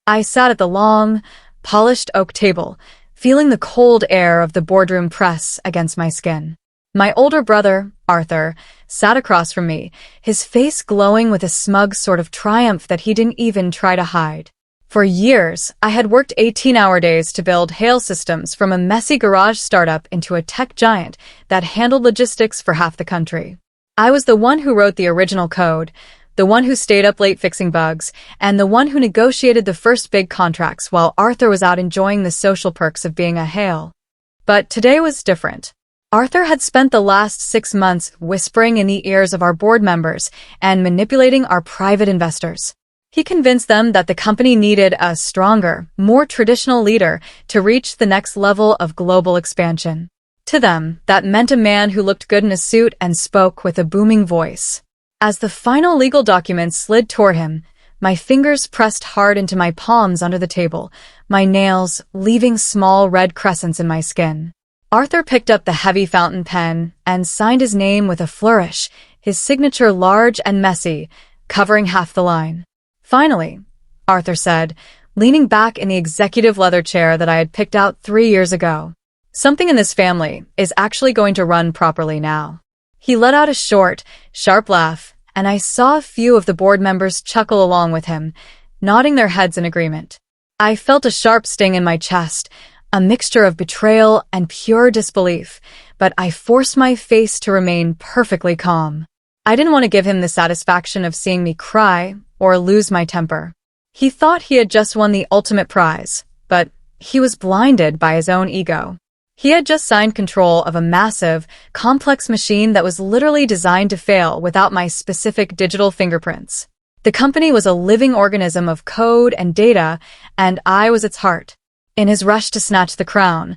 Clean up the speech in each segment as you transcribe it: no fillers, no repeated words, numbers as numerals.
I sat at the long, polished oak table, feeling the cold air of the boardroom press against my skin. My older brother, Arthur, sat across from me, his face glowing with a smug sort of triumph that he didn't even try to hide. For years, I had worked 18-hour days to build Hale Systems from a messy garage startup into a tech giant that handled logistics for half the country. I was the one who wrote the original code, the one who stayed up late fixing bugs, and the one who negotiated the first big contracts while Arthur was out enjoying the social perks of being a Hale. But today was different. Arthur had spent the last 6 months whispering in the ears of our board members and manipulating our private investors. He convinced them that the company needed a stronger, more traditional leader to reach the next level of global expansion. To them, that meant a man who looked good in a suit and spoke with a booming voice. As the final legal documents slid toward him, my fingers pressed hard into my palms under the table, my nails leaving small red crescents in my skin. Arthur picked up the heavy fountain pen and signed his name with a flourish, his signature large and messy, covering half the line. Finally, Arthur said, leaning back in the executive leather chair that I had picked out 3 years ago. Something in this family is actually going to run properly now. He let out a short, sharp laugh, and I saw a few of the board members chuckle along with him, nodding their heads in agreement. I felt a sharp sting in my chest, a mixture of betrayal and pure disbelief, but I forced my face to remain perfectly calm. I didn't want to give him the satisfaction of seeing me cry or lose my temper. He thought he had just won the ultimate prize, but he was blinded by his own ego. He had just signed control of a massive, complex machine that was literally designed to fail without my specific digital fingerprints. The company was a living organism of code and data, and I was its heart. In his rush to snatch the crown,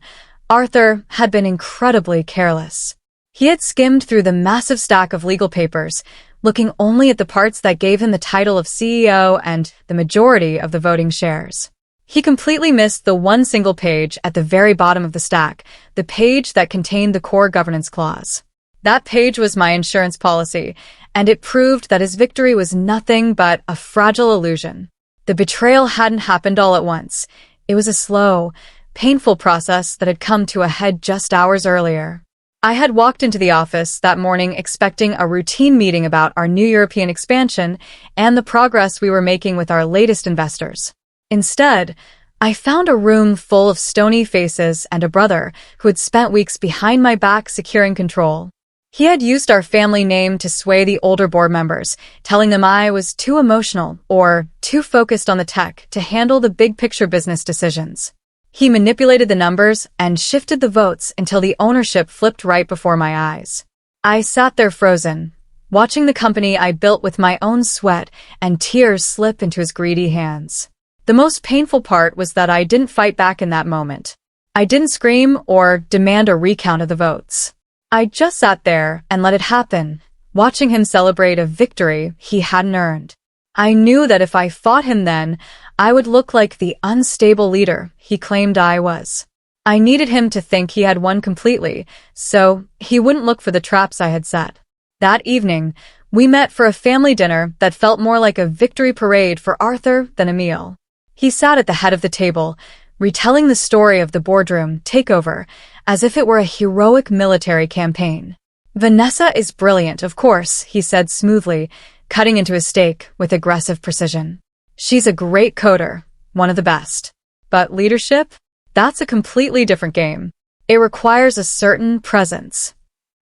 Arthur had been incredibly careless. He had skimmed through the massive stack of legal papers, looking only at the parts that gave him the title of CEO and the majority of the voting shares. He completely missed the one single page at the very bottom of the stack, the page that contained the core governance clause. That page was my insurance policy, and it proved that his victory was nothing but a fragile illusion. The betrayal hadn't happened all at once. It was a slow, painful process that had come to a head just hours earlier. I had walked into the office that morning expecting a routine meeting about our new European expansion and the progress we were making with our latest investors. Instead, I found a room full of stony faces and a brother who had spent weeks behind my back securing control. He had used our family name to sway the older board members, telling them I was too emotional or too focused on the tech to handle the big-picture business decisions. He manipulated the numbers and shifted the votes until the ownership flipped right before my eyes. I sat there frozen, watching the company I built with my own sweat and tears slip into his greedy hands. The most painful part was that I didn't fight back in that moment. I didn't scream or demand a recount of the votes. I just sat there and let it happen, watching him celebrate a victory he hadn't earned. I knew that if I fought him then, I would look like the unstable leader he claimed I was. I needed him to think he had won completely, so he wouldn't look for the traps I had set. That evening, we met for a family dinner that felt more like a victory parade for Arthur than a meal. He sat at the head of the table, retelling the story of the boardroom takeover as if it were a heroic military campaign. "Vanessa is brilliant, of course," he said smoothly, cutting into his steak with aggressive precision. "She's a great coder, one of the best. But leadership? That's a completely different game. It requires a certain presence."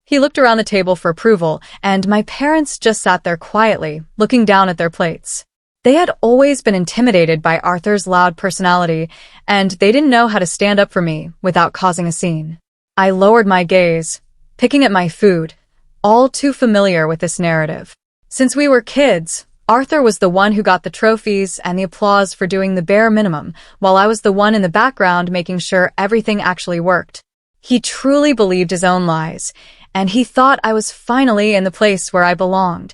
He looked around the table for approval, and my parents just sat there quietly, looking down at their plates. They had always been intimidated by Arthur's loud personality, and they didn't know how to stand up for me without causing a scene. I lowered my gaze, picking at my food, all too familiar with this narrative. Since we were kids, Arthur was the one who got the trophies and the applause for doing the bare minimum, while I was the one in the background making sure everything actually worked. He truly believed his own lies, and he thought I was finally in the place where I belonged,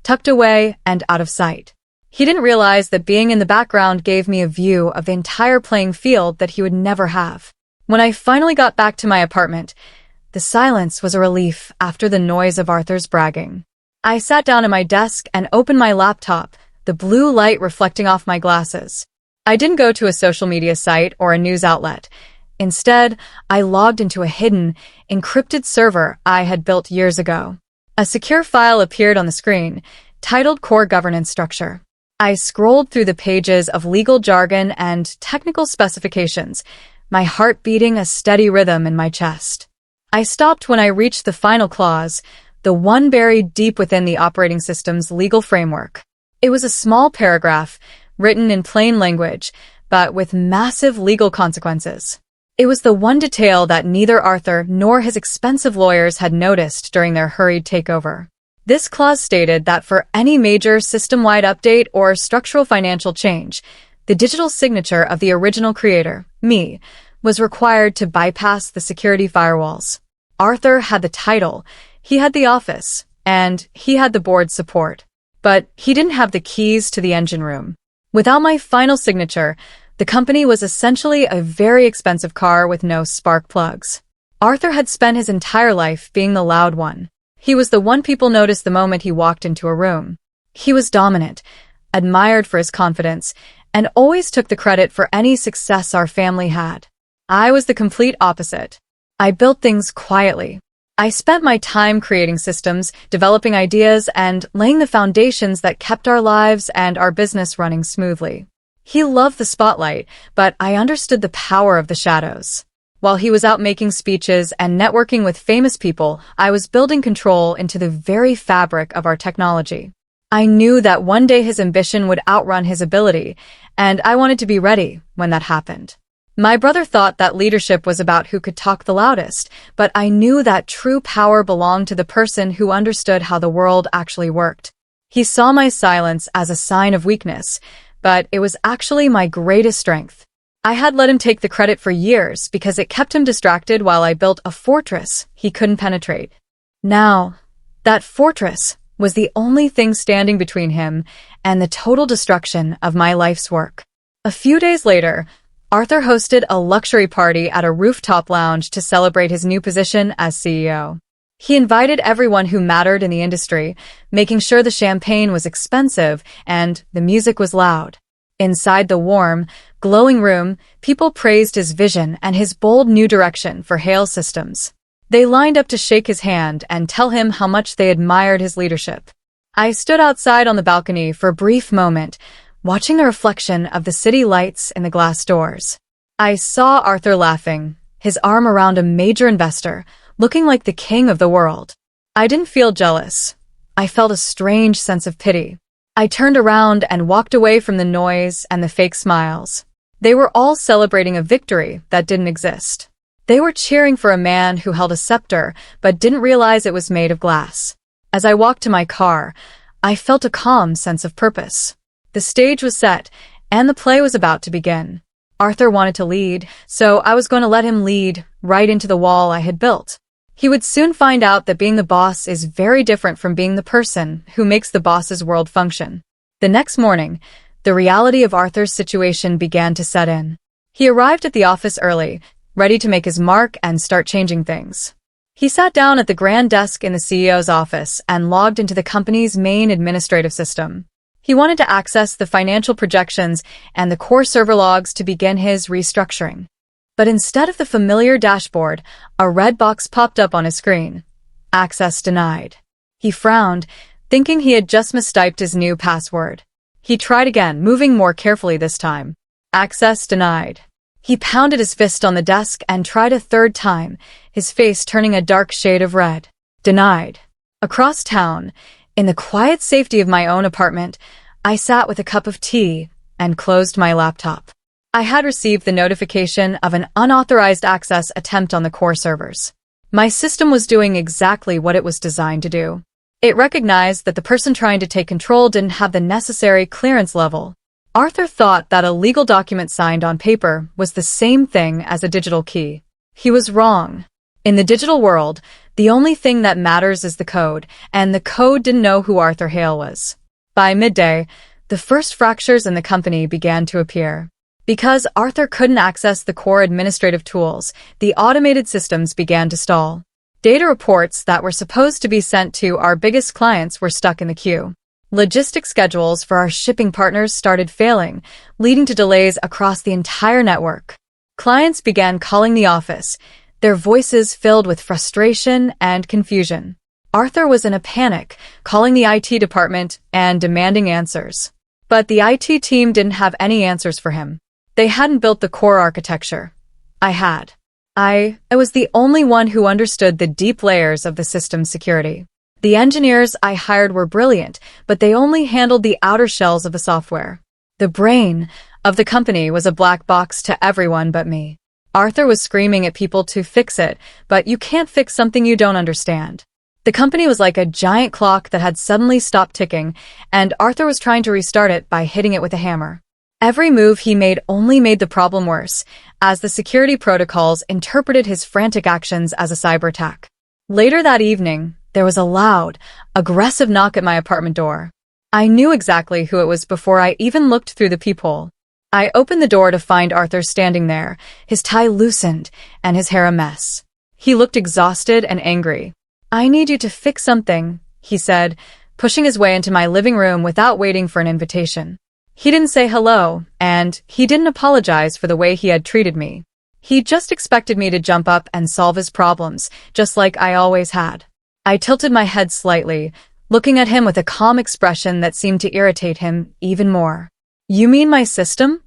tucked away and out of sight. He didn't realize that being in the background gave me a view of the entire playing field that he would never have. When I finally got back to my apartment, the silence was a relief after the noise of Arthur's bragging. I sat down at my desk and opened my laptop, the blue light reflecting off my glasses. I didn't go to a social media site or a news outlet. Instead, I logged into a hidden, encrypted server I had built years ago. A secure file appeared on the screen, titled Core Governance Structure. I scrolled through the pages of legal jargon and technical specifications, my heart beating a steady rhythm in my chest. I stopped when I reached the final clause, the one buried deep within the operating system's legal framework. It was a small paragraph, written in plain language, but with massive legal consequences. It was the one detail that neither Arthur nor his expensive lawyers had noticed during their hurried takeover. This clause stated that for any major system-wide update or structural financial change, the digital signature of the original creator, me, was required to bypass the security firewalls. Arthur had the title, he had the office, and he had the board's support. But he didn't have the keys to the engine room. Without my final signature, the company was essentially a very expensive car with no spark plugs. Arthur had spent his entire life being the loud one. He was the one people noticed the moment he walked into a room. He was dominant, admired for his confidence, and always took the credit for any success our family had. I was the complete opposite. I built things quietly. I spent my time creating systems, developing ideas, and laying the foundations that kept our lives and our business running smoothly. He loved the spotlight, but I understood the power of the shadows. While he was out making speeches and networking with famous people, I was building control into the very fabric of our technology. I knew that one day his ambition would outrun his ability, and I wanted to be ready when that happened. My brother thought that leadership was about who could talk the loudest, but I knew that true power belonged to the person who understood how the world actually worked. He saw my silence as a sign of weakness, but it was actually my greatest strength. I had let him take the credit for years because it kept him distracted while I built a fortress he couldn't penetrate. Now, that fortress was the only thing standing between him and the total destruction of my life's work. A few days later, Arthur hosted a luxury party at a rooftop lounge to celebrate his new position as CEO. He invited everyone who mattered in the industry, making sure the champagne was expensive and the music was loud. Inside the warm, glowing room, people praised his vision and his bold new direction for Hale Systems. They lined up to shake his hand and tell him how much they admired his leadership. I stood outside on the balcony for a brief moment, watching the reflection of the city lights in the glass doors. I saw Arthur laughing, his arm around a major investor, looking like the king of the world. I didn't feel jealous. I felt a strange sense of pity. I turned around and walked away from the noise and the fake smiles. They were all celebrating a victory that didn't exist. They were cheering for a man who held a scepter but didn't realize it was made of glass. As I walked to my car, I felt a calm sense of purpose. The stage was set, and the play was about to begin. Arthur wanted to lead, so I was going to let him lead right into the wall I had built. He would soon find out that being the boss is very different from being the person who makes the boss's world function. The next morning, the reality of Arthur's situation began to set in. He arrived at the office early, ready to make his mark and start changing things. He sat down at the grand desk in the CEO's office and logged into the company's main administrative system. He wanted to access the financial projections and the core server logs to begin his restructuring. But instead of the familiar dashboard, a red box popped up on his screen. Access denied. He frowned, thinking he had just mistyped his new password. He tried again, moving more carefully this time. Access denied. He pounded his fist on the desk and tried a third time, his face turning a dark shade of red. Denied. Across town, in the quiet safety of my own apartment, I sat with a cup of tea and closed my laptop. I had received the notification of an unauthorized access attempt on the core servers. My system was doing exactly what it was designed to do. It recognized that the person trying to take control didn't have the necessary clearance level. Arthur thought that a legal document signed on paper was the same thing as a digital key. He was wrong. In the digital world, the only thing that matters is the code, and the code didn't know who Arthur Hale was. By midday, the first fractures in the company began to appear. Because Arthur couldn't access the core administrative tools, the automated systems began to stall. Data reports that were supposed to be sent to our biggest clients were stuck in the queue. Logistics schedules for our shipping partners started failing, leading to delays across the entire network. Clients began calling the office, their voices filled with frustration and confusion. Arthur was in a panic, calling the IT department and demanding answers. But the IT team didn't have any answers for him. They hadn't built the core architecture. I had. I was the only one who understood the deep layers of the system's security. The engineers I hired were brilliant, but they only handled the outer shells of the software. The brain of the company was a black box to everyone but me. Arthur was screaming at people to fix it, but you can't fix something you don't understand. The company was like a giant clock that had suddenly stopped ticking, and Arthur was trying to restart it by hitting it with a hammer. Every move he made only made the problem worse, as the security protocols interpreted his frantic actions as a cyber attack. Later that evening, there was a loud, aggressive knock at my apartment door. I knew exactly who it was before I even looked through the peephole. I opened the door to find Arthur standing there, his tie loosened and his hair a mess. He looked exhausted and angry. "I need you to fix something," he said, pushing his way into my living room without waiting for an invitation. He didn't say hello, and he didn't apologize for the way he had treated me. He just expected me to jump up and solve his problems, just like I always had. I tilted my head slightly, looking at him with a calm expression that seemed to irritate him even more. "You mean my system?"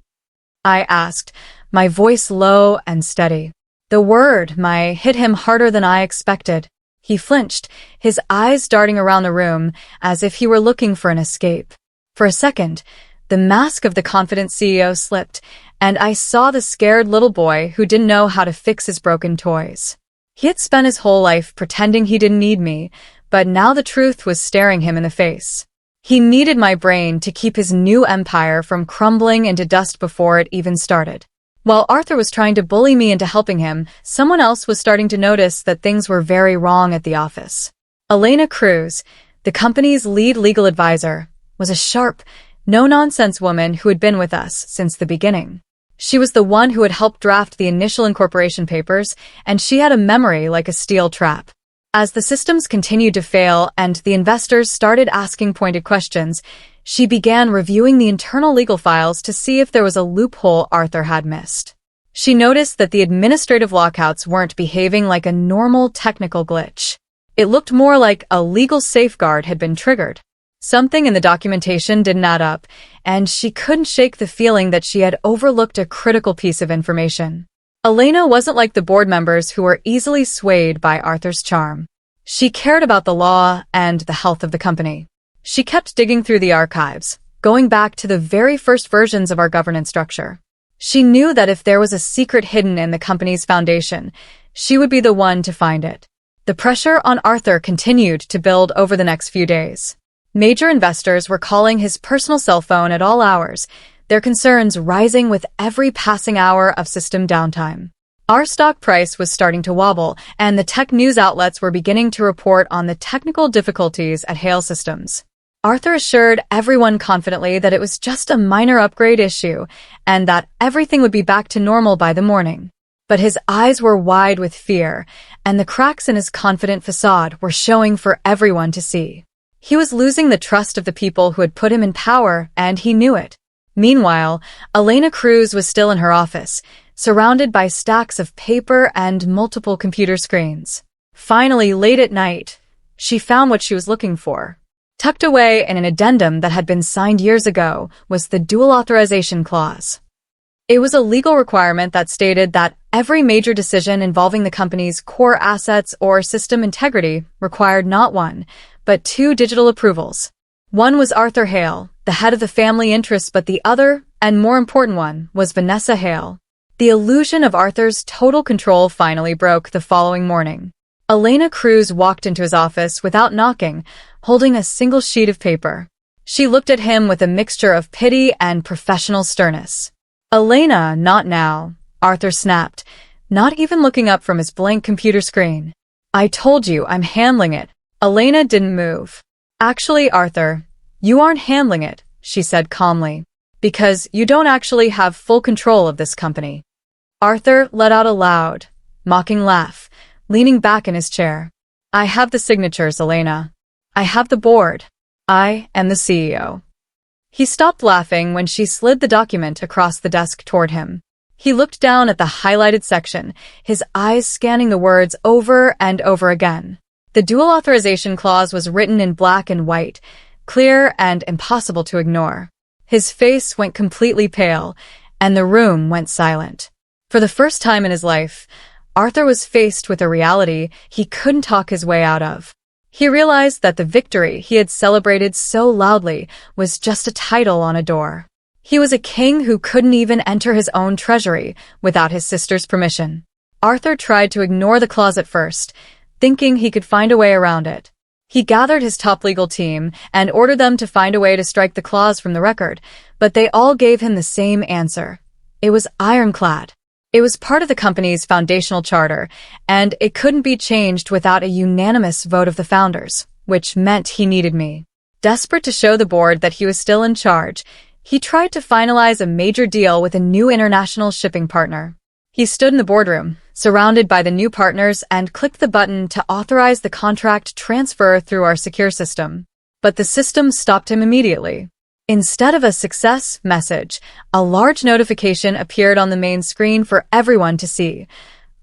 I asked, my voice low and steady. The word "my" hit him harder than I expected. He flinched, his eyes darting around the room as if he were looking for an escape. For a second, the mask of the confident CEO slipped, and I saw the scared little boy who didn't know how to fix his broken toys. He had spent his whole life pretending he didn't need me, but now the truth was staring him in the face. He needed my brain to keep his new empire from crumbling into dust before it even started. While Arthur was trying to bully me into helping him, someone else was starting to notice that things were very wrong at the office. Elena Cruz, the company's lead legal advisor, was a sharp, no-nonsense woman who had been with us since the beginning. She was the one who had helped draft the initial incorporation papers, and she had a memory like a steel trap. As the systems continued to fail and the investors started asking pointed questions, she began reviewing the internal legal files to see if there was a loophole Arthur had missed. She noticed that the administrative lockouts weren't behaving like a normal technical glitch. It looked more like a legal safeguard had been triggered. Something in the documentation didn't add up, and she couldn't shake the feeling that she had overlooked a critical piece of information. Elena wasn't like the board members who were easily swayed by Arthur's charm. She cared about the law and the health of the company. She kept digging through the archives, going back to the very first versions of our governance structure. She knew that if there was a secret hidden in the company's foundation, she would be the one to find it. The pressure on Arthur continued to build over the next few days. Major investors were calling his personal cell phone at all hours, their concerns rising with every passing hour of system downtime. Our stock price was starting to wobble, and the tech news outlets were beginning to report on the technical difficulties at Hale Systems. Arthur assured everyone confidently that it was just a minor upgrade issue, and that everything would be back to normal by the morning. But his eyes were wide with fear, and the cracks in his confident facade were showing for everyone to see. He was losing the trust of the people who had put him in power, and he knew it. Meanwhile, Elena Cruz was still in her office, surrounded by stacks of paper and multiple computer screens. Finally, late at night, she found what she was looking for. Tucked away in an addendum that had been signed years ago was the dual authorization clause. It was a legal requirement that stated that every major decision involving the company's core assets or system integrity required not one, but two digital approvals. One was Arthur Hale, the head of the family interests, but the other, and more important one, was Vanessa Hale. The illusion of Arthur's total control finally broke the following morning. Elena Cruz walked into his office without knocking, holding a single sheet of paper. She looked at him with a mixture of pity and professional sternness. "Elena, not now," Arthur snapped, not even looking up from his blank computer screen. "I told you I'm handling it." Elena didn't move. "Actually, Arthur, you aren't handling it," she said calmly, "because you don't actually have full control of this company." Arthur let out a loud, mocking laugh, leaning back in his chair. "I have the signatures, Elena. I have the board. I am the CEO. He stopped laughing when she slid the document across the desk toward him. He looked down at the highlighted section, his eyes scanning the words over and over again. The dual authorization clause was written in black and white, clear and impossible to ignore. His face went completely pale, and the room went silent. For the first time in his life, Arthur was faced with a reality he couldn't talk his way out of. He realized that the victory he had celebrated so loudly was just a title on a door. He was a king who couldn't even enter his own treasury without his sister's permission. Arthur tried to ignore the clause at first, thinking he could find a way around it. He gathered his top legal team and ordered them to find a way to strike the clause from the record, but they all gave him the same answer. It was ironclad. It was part of the company's foundational charter, and it couldn't be changed without a unanimous vote of the founders, which meant he needed me. Desperate to show the board that he was still in charge, he tried to finalize a major deal with a new international shipping partner. He stood in the boardroom, surrounded by the new partners, and clicked the button to authorize the contract transfer through our secure system. But the system stopped him immediately. Instead of a success message, a large notification appeared on the main screen for everyone to see.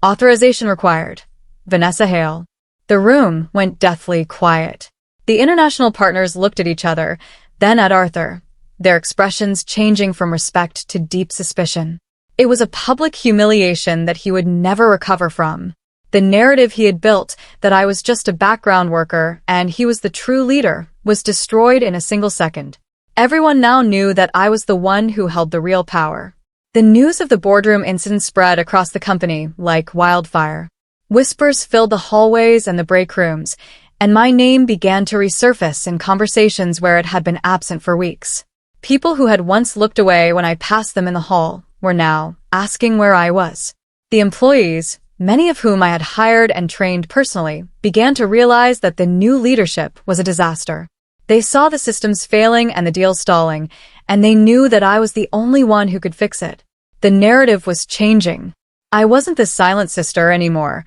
Authorization required. Vanessa Hale. The room went deathly quiet. The international partners looked at each other, then at Arthur, their expressions changing from respect to deep suspicion. It was a public humiliation that he would never recover from. The narrative he had built, that I was just a background worker and he was the true leader, was destroyed in a single second. Everyone now knew that I was the one who held the real power. The news of the boardroom incident spread across the company like wildfire. Whispers filled the hallways and the break rooms, and my name began to resurface in conversations where it had been absent for weeks. People who had once looked away when I passed them in the hall were now asking where I was. The employees, many of whom I had hired and trained personally, began to realize that the new leadership was a disaster. They saw the systems failing and the deal stalling, and they knew that I was the only one who could fix it. The narrative was changing. I wasn't the silent sister anymore.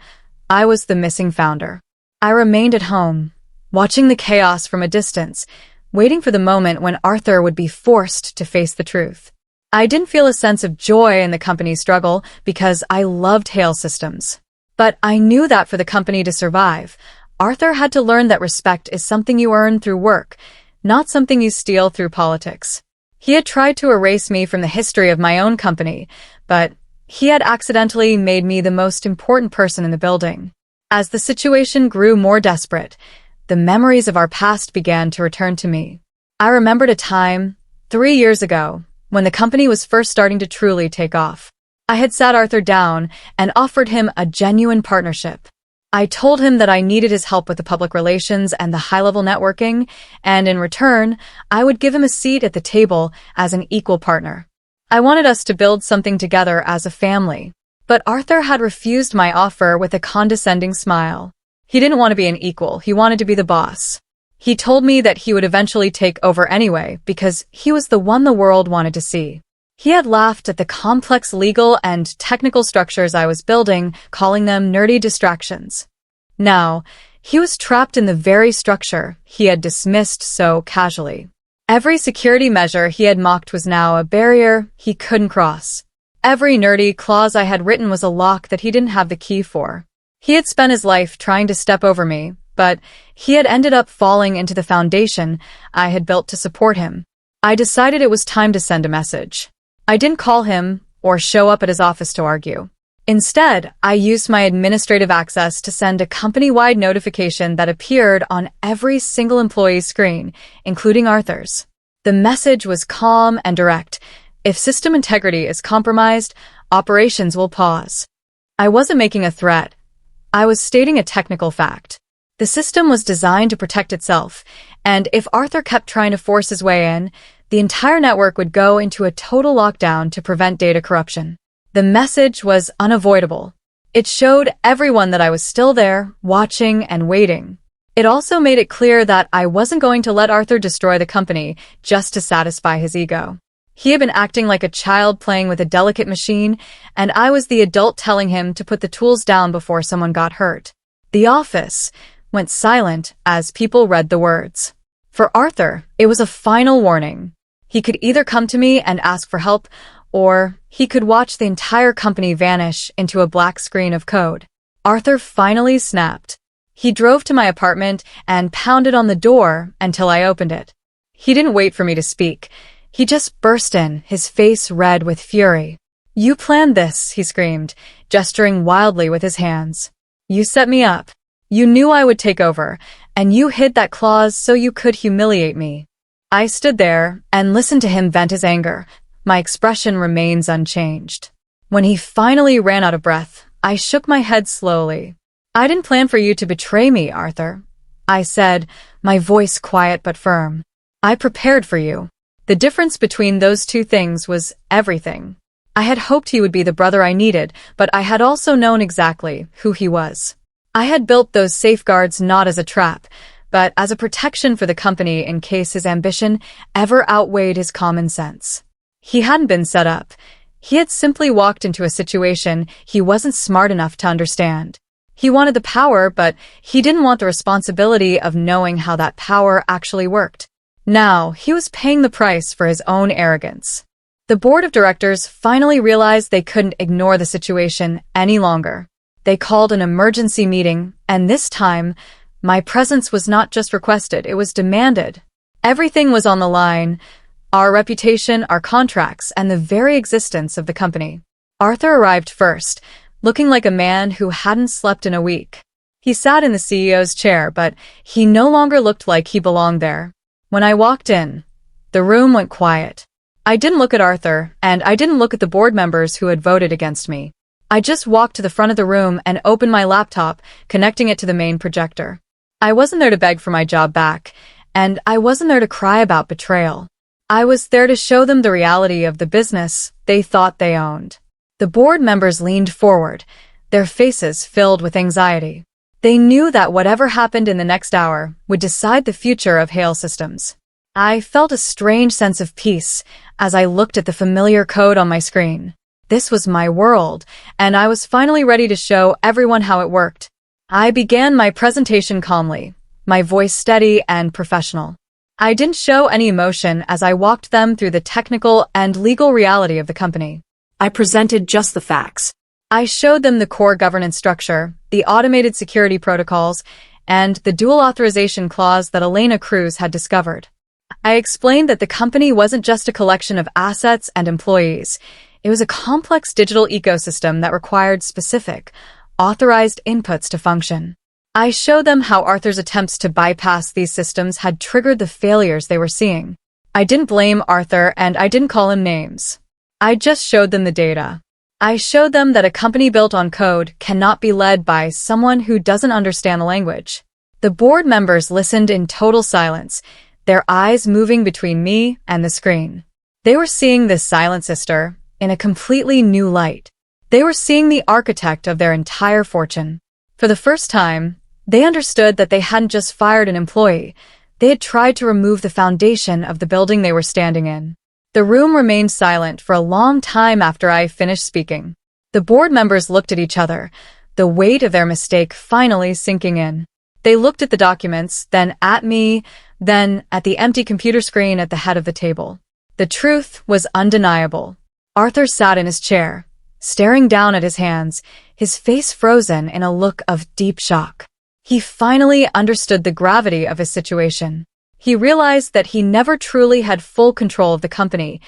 I was the missing founder. I remained at home, watching the chaos from a distance, waiting for the moment when Arthur would be forced to face the truth. I didn't feel a sense of joy in the company's struggle because I loved Hale Systems. But I knew that for the company to survive, Arthur had to learn that respect is something you earn through work, not something you steal through politics. He had tried to erase me from the history of my own company, but he had accidentally made me the most important person in the building. As the situation grew more desperate, the memories of our past began to return to me. I remembered a time, 3 years ago, when the company was first starting to truly take off. I had sat Arthur down and offered him a genuine partnership. I told him that I needed his help with the public relations and the high-level networking, and in return, I would give him a seat at the table as an equal partner. I wanted us to build something together as a family. But Arthur had refused my offer with a condescending smile. He didn't want to be an equal, he wanted to be the boss. He told me that he would eventually take over anyway because he was the one the world wanted to see. He had laughed at the complex legal and technical structures I was building, calling them nerdy distractions. Now, he was trapped in the very structure he had dismissed so casually. Every security measure he had mocked was now a barrier he couldn't cross. Every nerdy clause I had written was a lock that he didn't have the key for. He had spent his life trying to step over me, but he had ended up falling into the foundation I had built to support him. I decided it was time to send a message. I didn't call him or show up at his office to argue. Instead, I used my administrative access to send a company-wide notification that appeared on every single employee's screen, including Arthur's. The message was calm and direct. If system integrity is compromised, operations will pause. I wasn't making a threat. I was stating a technical fact. The system was designed to protect itself, and if Arthur kept trying to force his way in, the entire network would go into a total lockdown to prevent data corruption. The message was unavoidable. It showed everyone that I was still there, watching and waiting. It also made it clear that I wasn't going to let Arthur destroy the company just to satisfy his ego. He had been acting like a child playing with a delicate machine, and I was the adult telling him to put the tools down before someone got hurt. The office went silent as people read the words. For Arthur, it was a final warning. He could either come to me and ask for help, or he could watch the entire company vanish into a black screen of code. Arthur finally snapped. He drove to my apartment and pounded on the door until I opened it. He didn't wait for me to speak. He just burst in, his face red with fury. "You planned this," he screamed, gesturing wildly with his hands. "You set me up. You knew I would take over, and you hid that clause so you could humiliate me." I stood there and listened to him vent his anger. My expression remains unchanged. When he finally ran out of breath, I shook my head slowly. "I didn't plan for you to betray me, Arthur," I said, my voice quiet but firm. "I prepared for you." The difference between those two things was everything. I had hoped he would be the brother I needed, but I had also known exactly who he was. I had built those safeguards not as a trap, but as a protection for the company in case his ambition ever outweighed his common sense. He hadn't been set up. He had simply walked into a situation he wasn't smart enough to understand. He wanted the power, but he didn't want the responsibility of knowing how that power actually worked. Now, he was paying the price for his own arrogance. The board of directors finally realized they couldn't ignore the situation any longer. They called an emergency meeting, and this time, my presence was not just requested, it was demanded. Everything was on the line: our reputation, our contracts, and the very existence of the company. Arthur arrived first, looking like a man who hadn't slept in a week. He sat in the CEO's chair, but he no longer looked like he belonged there. When I walked in, the room went quiet. I didn't look at Arthur, and I didn't look at the board members who had voted against me. I just walked to the front of the room and opened my laptop, connecting it to the main projector. I wasn't there to beg for my job back, and I wasn't there to cry about betrayal. I was there to show them the reality of the business they thought they owned. The board members leaned forward, their faces filled with anxiety. They knew that whatever happened in the next hour would decide the future of Hale Systems. I felt a strange sense of peace as I looked at the familiar code on my screen. This was my world, and I was finally ready to show everyone how it worked. I began my presentation calmly, my voice steady and professional. I didn't show any emotion as I walked them through the technical and legal reality of the company. I presented just the facts. I showed them the core governance structure, the automated security protocols, and the dual authorization clause that Elena Cruz had discovered. I explained that the company wasn't just a collection of assets and employees. It was a complex digital ecosystem that required specific, authorized inputs to function. I showed them how Arthur's attempts to bypass these systems had triggered the failures they were seeing. I didn't blame Arthur, and I didn't call him names. I just showed them the data. I showed them that a company built on code cannot be led by someone who doesn't understand the language. The board members listened in total silence, their eyes moving between me and the screen. They were seeing this silent sister in a completely new light. They were seeing the architect of their entire fortune. For the first time, they understood that they hadn't just fired an employee, they had tried to remove the foundation of the building they were standing in. The room remained silent for a long time after I finished speaking. The board members looked at each other, the weight of their mistake finally sinking in. They looked at the documents, then at me, then at the empty computer screen at the head of the table. The truth was undeniable. Arthur sat in his chair, staring down at his hands, his face frozen in a look of deep shock. He finally understood the gravity of his situation. He realized that he never truly had full control of the company,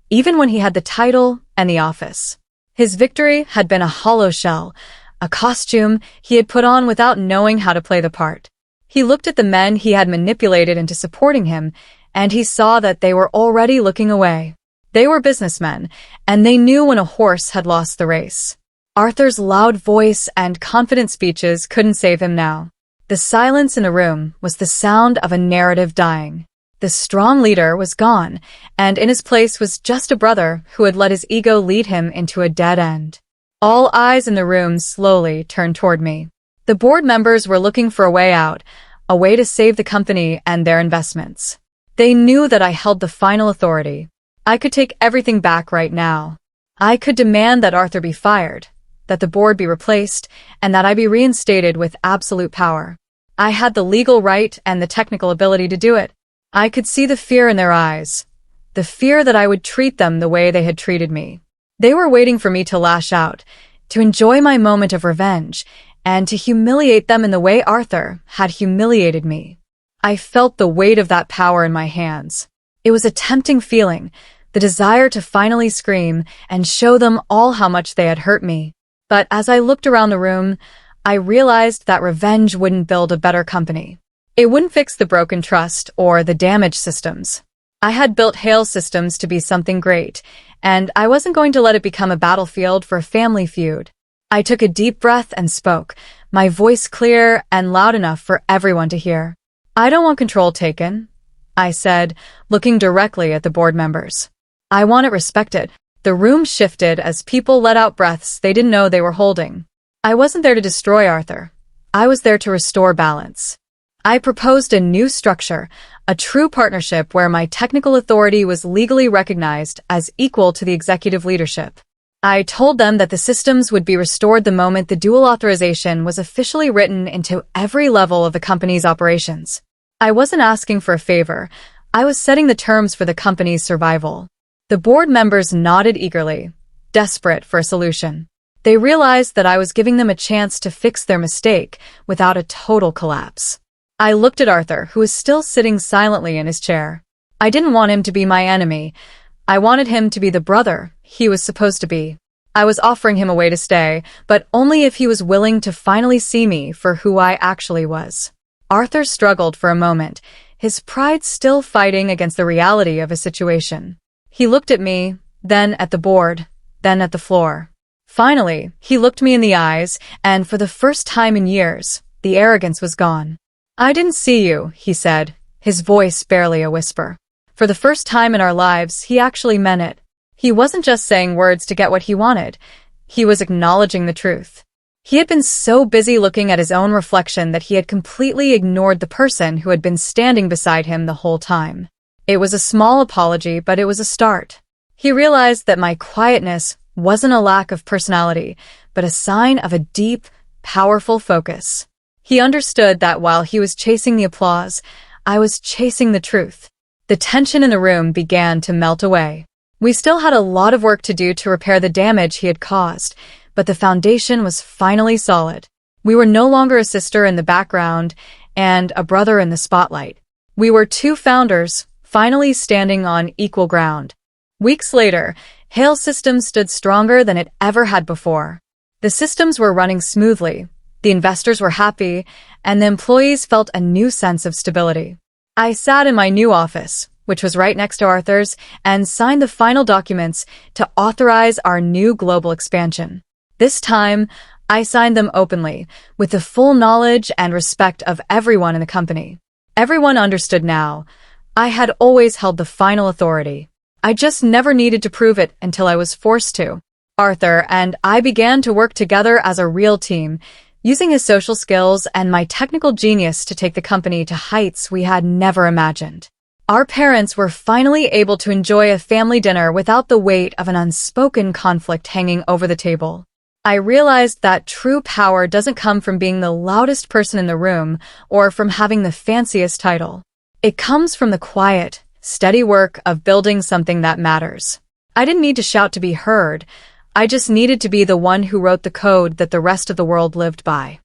even when he had the title and the office. His victory had been a hollow shell, a costume he had put on without knowing how to play the part. He looked at the men he had manipulated into supporting him, and he saw that they were already looking away. They were businessmen, and they knew when a horse had lost the race. Arthur's loud voice and confident speeches couldn't save him now. The silence in the room was the sound of a narrative dying. The strong leader was gone, and in his place was just a brother who had let his ego lead him into a dead end. All eyes in the room slowly turned toward me. The board members were looking for a way out, a way to save the company and their investments. They knew that I held the final authority. I could take everything back right now. I could demand that Arthur be fired, that the board be replaced, and that I be reinstated with absolute power. I had the legal right and the technical ability to do it. I could see the fear in their eyes, the fear that I would treat them the way they had treated me. They were waiting for me to lash out, to enjoy my moment of revenge, and to humiliate them in the way Arthur had humiliated me. I felt the weight of that power in my hands. It was a tempting feeling, the desire to finally scream and show them all how much they had hurt me. But as I looked around the room, I realized that revenge wouldn't build a better company. It wouldn't fix the broken trust or the damaged systems. I had built Hale Systems to be something great, and I wasn't going to let it become a battlefield for a family feud. I took a deep breath and spoke, my voice clear and loud enough for everyone to hear. I don't want control taken, I said, looking directly at the board members. I want it respected. The room shifted as people let out breaths they didn't know they were holding. I wasn't there to destroy Arthur. I was there to restore balance. I proposed a new structure, a true partnership where my technical authority was legally recognized as equal to the executive leadership. I told them that the systems would be restored the moment the dual authorization was officially written into every level of the company's operations. I wasn't asking for a favor. I was setting the terms for the company's survival. The board members nodded eagerly, desperate for a solution. They realized that I was giving them a chance to fix their mistake without a total collapse. I looked at Arthur, who was still sitting silently in his chair. I didn't want him to be my enemy. I wanted him to be the brother he was supposed to be. I was offering him a way to stay, but only if he was willing to finally see me for who I actually was. Arthur struggled for a moment, his pride still fighting against the reality of his situation. He looked at me, then at the board, then at the floor. Finally, he looked me in the eyes, and for the first time in years, the arrogance was gone. I didn't see you, he said, his voice barely a whisper. For the first time in our lives, he actually meant it. He wasn't just saying words to get what he wanted. He was acknowledging the truth. He had been so busy looking at his own reflection that he had completely ignored the person who had been standing beside him the whole time. It was a small apology, but it was a start. He realized that my quietness wasn't a lack of personality, but a sign of a deep, powerful focus. He understood that while he was chasing the applause, I was chasing the truth. The tension in the room began to melt away. We still had a lot of work to do to repair the damage he had caused, but the foundation was finally solid. We were no longer a sister in the background and a brother in the spotlight. We were two founders, finally standing on equal ground. Weeks later, Hale Systems stood stronger than it ever had before. The systems were running smoothly, the investors were happy, and the employees felt a new sense of stability. I sat in my new office, which was right next to Arthur's, and signed the final documents to authorize our new global expansion. This time, I signed them openly, with the full knowledge and respect of everyone in the company. Everyone understood now. I had always held the final authority. I just never needed to prove it until I was forced to. Arthur and I began to work together as a real team, using his social skills and my technical genius to take the company to heights we had never imagined. Our parents were finally able to enjoy a family dinner without the weight of an unspoken conflict hanging over the table. I realized that true power doesn't come from being the loudest person in the room or from having the fanciest title. It comes from the quiet, steady work of building something that matters. I didn't need to shout to be heard. I just needed to be the one who wrote the code that the rest of the world lived by.